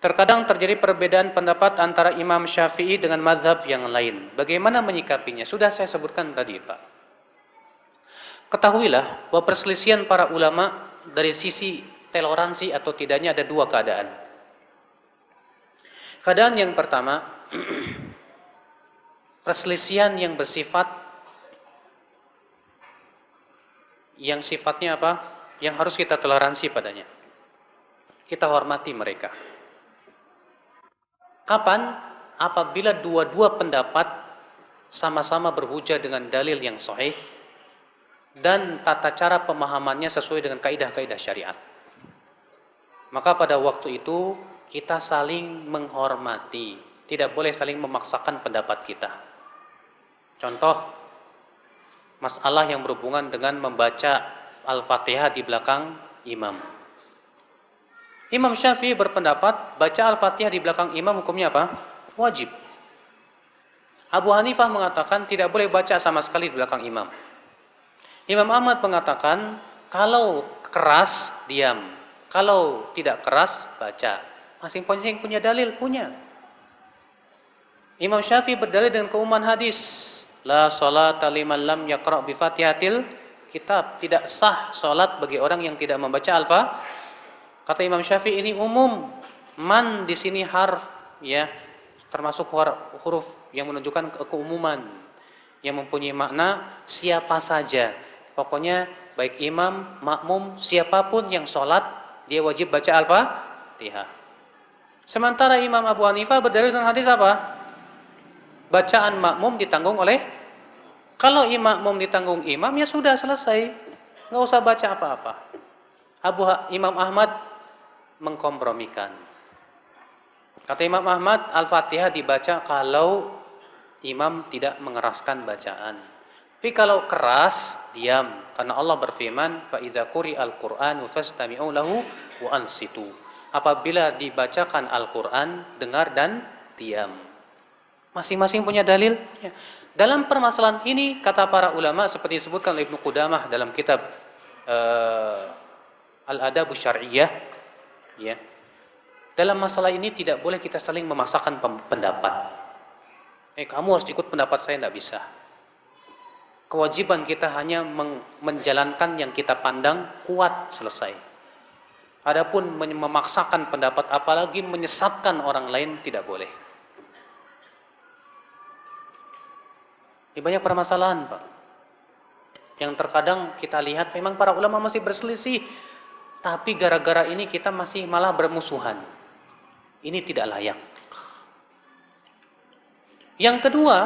Terkadang terjadi perbedaan pendapat antara Imam Syafi'i dengan mazhab yang lain. Bagaimana menyikapinya? Sudah saya sebutkan tadi, Pak. Ketahuilah bahwa perselisihan para ulama dari sisi toleransi atau tidaknya ada dua keadaan. Keadaan yang pertama, perselisihan yang bersifat, yang sifatnya apa? Yang harus kita toleransi padanya. Kita hormati mereka. Kapan? Apabila dua-dua pendapat sama-sama berhujah dengan dalil yang sahih dan tata cara pemahamannya sesuai dengan kaidah-kaidah syariat. Maka pada waktu itu kita saling menghormati, tidak boleh saling memaksakan pendapat kita. Contoh, masalah yang berhubungan dengan membaca Al-Fatihah di belakang imam. Imam Syafi'i berpendapat baca Al-Fatihah di belakang imam hukumnya apa? Wajib. Abu Hanifah mengatakan tidak boleh baca sama sekali di belakang imam. Imam Ahmad mengatakan kalau keras diam, kalau tidak keras baca. Masing-masing punya dalil, punya. Imam Syafi'i berdalil dengan keumuman hadis, la sholata liman lam yaqra' bi Fatihatil kitab. Tidak sah salat bagi orang yang tidak membaca Al-Fatihah. Kata Imam Syafi'i ini umum. Man di sini harf, ya, termasuk huruf yang menunjukkan keumuman, yang mempunyai makna siapa saja. Pokoknya baik imam, makmum, siapapun yang sholat dia wajib baca Al-Fatihah. Sementara Imam Abu Hanifah berdalil dengan hadis apa? Bacaan makmum ditanggung oleh, kalau makmum ditanggung imam ya sudah selesai, nggak usah baca apa-apa. Imam Ahmad mengkompromikan. Kata Imam Ahmad, Al-Fatihah dibaca kalau imam tidak mengeraskan bacaan. Tapi kalau keras, diam. Karena Allah berfirman, fa idza quri'al Qur'anu fastami'u lahu wa ansitu. Apabila dibacakan Al-Qur'an, dengar dan diam. Masing-masing punya dalil. Dalam permasalahan ini, kata para ulama seperti disebutkan oleh Ibnu Qudamah dalam kitab Al-Adabus Syar'iyyah, ya. Dalam masalah ini tidak boleh kita saling memaksakan pendapat. Kamu harus ikut pendapat saya, tidak bisa. Kewajiban kita hanya menjalankan yang kita pandang kuat, selesai. Adapun memaksakan pendapat, apalagi menyesatkan orang lain, tidak boleh. Ini banyak permasalahan, Pak, yang terkadang kita lihat memang para ulama masih berselisih, tapi gara-gara ini kita masih malah bermusuhan. Ini tidak layak. Yang kedua,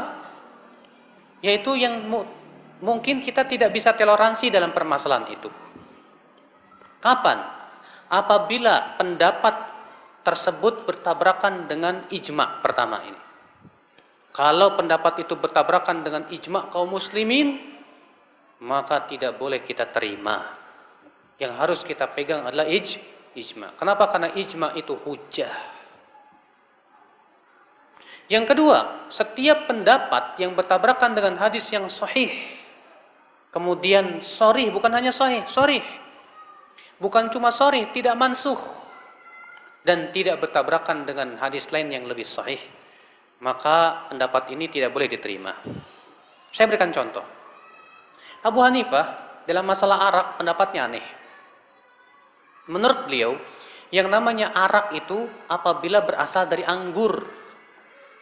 yaitu yang mungkin kita tidak bisa toleransi dalam permasalahan itu. Kapan? Apabila pendapat tersebut bertabrakan dengan ijma' pertama ini. Kalau pendapat itu bertabrakan dengan ijma' kaum muslimin, maka tidak boleh kita terima. Yang harus kita pegang adalah ijma'. Kenapa? Karena ijma' itu hujjah. Yang kedua, setiap pendapat yang bertabrakan dengan hadis yang sahih, kemudian sharih, bukan hanya sahih, sharih, bukan cuma sharih, tidak mansukh, dan tidak bertabrakan dengan hadis lain yang lebih sahih, maka pendapat ini tidak boleh diterima. Saya berikan contoh. Abu Hanifah dalam masalah arak pendapatnya aneh. Menurut beliau, yang namanya arak itu apabila berasal dari anggur.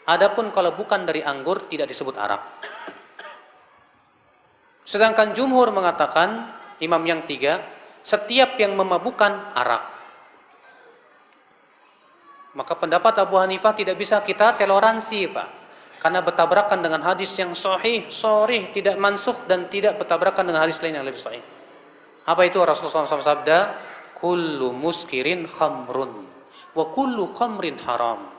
Adapun kalau bukan dari anggur tidak disebut arak. Sedangkan jumhur mengatakan, imam yang tiga, setiap yang memabukkan arak. Maka pendapat Abu Hanifah tidak bisa kita toleransi, Pak. Karena bertabrakan dengan hadis yang sahih, sharih, tidak mansukh, dan tidak bertabrakan dengan hadis lain yang lebih sahih. Apa itu? Rasulullah SAW sabda, kullu muskirin khamrun wa kullu khamrin haram.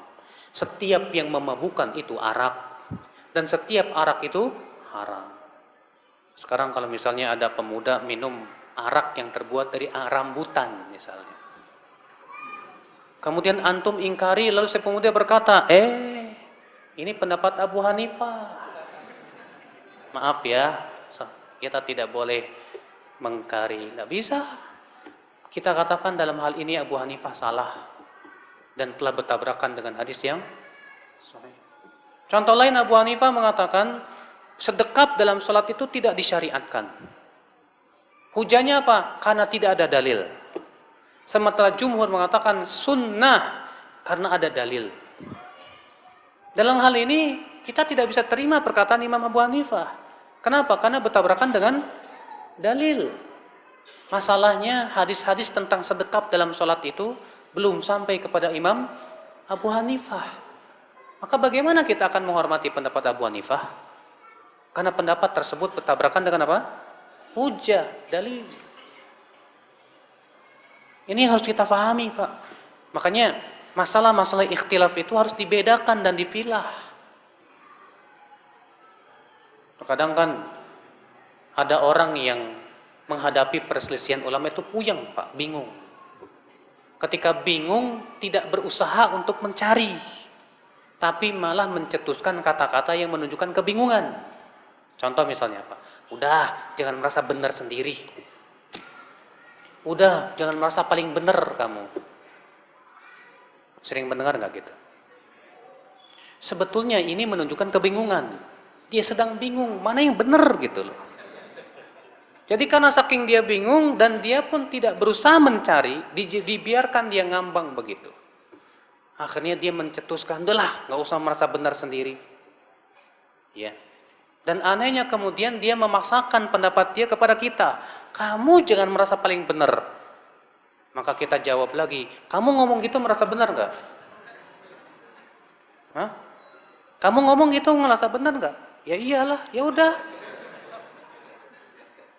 Setiap yang memabukkan itu arak, dan setiap arak itu haram. Sekarang kalau misalnya ada pemuda minum arak yang terbuat dari rambutan misalnya, kemudian antum ingkari, lalu si pemuda berkata, ini pendapat Abu Hanifah. Maaf ya, kita tidak boleh mengkari, tidak bisa. Kita katakan dalam hal ini Abu Hanifah salah. dan telah bertabrakan dengan hadis yang sahih. Contoh lain, Abu Hanifah mengatakan sedekap dalam sholat itu tidak disyariatkan. Hujahnya apa? Karena tidak ada dalil. Sementara jumhur mengatakan sunnah karena ada dalil. Dalam hal ini kita tidak bisa terima perkataan Imam Abu Hanifah. Kenapa? Karena bertabrakan dengan dalil. Masalahnya hadis-hadis tentang sedekap dalam sholat itu belum sampai kepada Imam Abu Hanifah. Maka bagaimana kita akan menghormati pendapat Abu Hanifah? Karena pendapat tersebut bertabrakan dengan apa? Hujah, dalil. Ini yang harus kita pahami, Pak. Makanya masalah-masalah ikhtilaf itu harus dibedakan dan dipilah. Terkadang kan ada orang yang menghadapi perselisihan ulama itu puyeng, Pak, bingung. Ketika bingung tidak berusaha untuk mencari, tapi malah mencetuskan kata-kata yang menunjukkan kebingungan. Contoh misalnya, Pak, udah jangan merasa benar sendiri. Udah jangan merasa paling benar kamu. Sering mendengar nggak gitu? Sebetulnya ini menunjukkan kebingungan. Dia sedang bingung mana yang benar gitu loh. Jadi karena saking dia bingung dan dia pun tidak berusaha mencari, dibiarkan dia ngambang begitu. Akhirnya dia mencetuskan, udahlah nggak usah merasa benar sendiri. Ya. Dan anehnya kemudian dia memaksakan pendapat dia kepada kita. Kamu jangan merasa paling benar. Maka kita jawab lagi, kamu ngomong gitu merasa benar nggak? Hah? Kamu ngomong gitu merasa benar nggak? Ya iyalah, ya udah.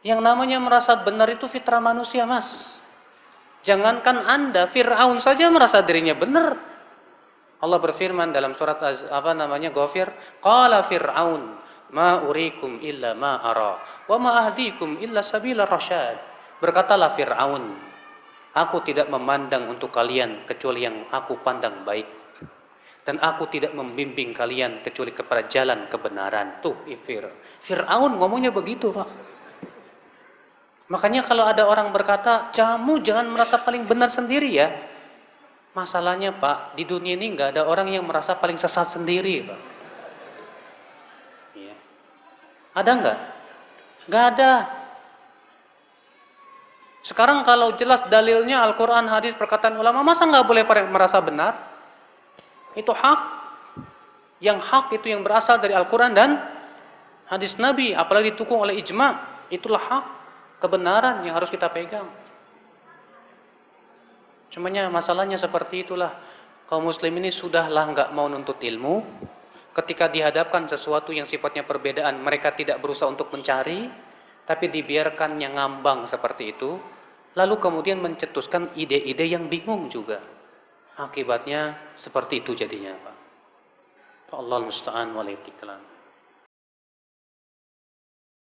Yang namanya merasa benar itu fitrah manusia, Mas. Jangankan Anda, Fir'aun saja merasa dirinya benar. Allah berfirman dalam surat Ghafir, qala Fir'aun ma urikum illa ma ara wa ma ahdikum illa sabila rasyad. Berkatalah Fir'aun, aku tidak memandang untuk kalian kecuali yang aku pandang baik, dan aku tidak membimbing kalian kecuali kepada jalan kebenaran. Tuh Fir'aun ngomongnya begitu, Pak. Makanya kalau ada orang berkata, kamu jangan merasa paling benar sendiri ya. Masalahnya, Pak, di dunia ini nggak ada orang yang merasa paling sesat sendiri, Pak. Ada nggak? Nggak ada. Sekarang kalau jelas dalilnya Al-Quran, hadis, perkataan ulama, masa nggak boleh merasa benar? Itu hak. Yang hak itu yang berasal dari Al-Quran dan hadis Nabi, apalagi didukung oleh ijma. Itulah hak, kebenaran yang harus kita pegang. Cumanya masalahnya seperti itulah. Kaum muslim ini sudahlah nggak mau nuntut ilmu. Ketika dihadapkan sesuatu yang sifatnya perbedaan, mereka tidak berusaha untuk mencari, tapi dibiarkannya ngambang seperti itu, lalu kemudian mencetuskan ide-ide yang bingung juga. Akibatnya seperti itu jadinya, Pak. Allahul musta'an wal istiqlal.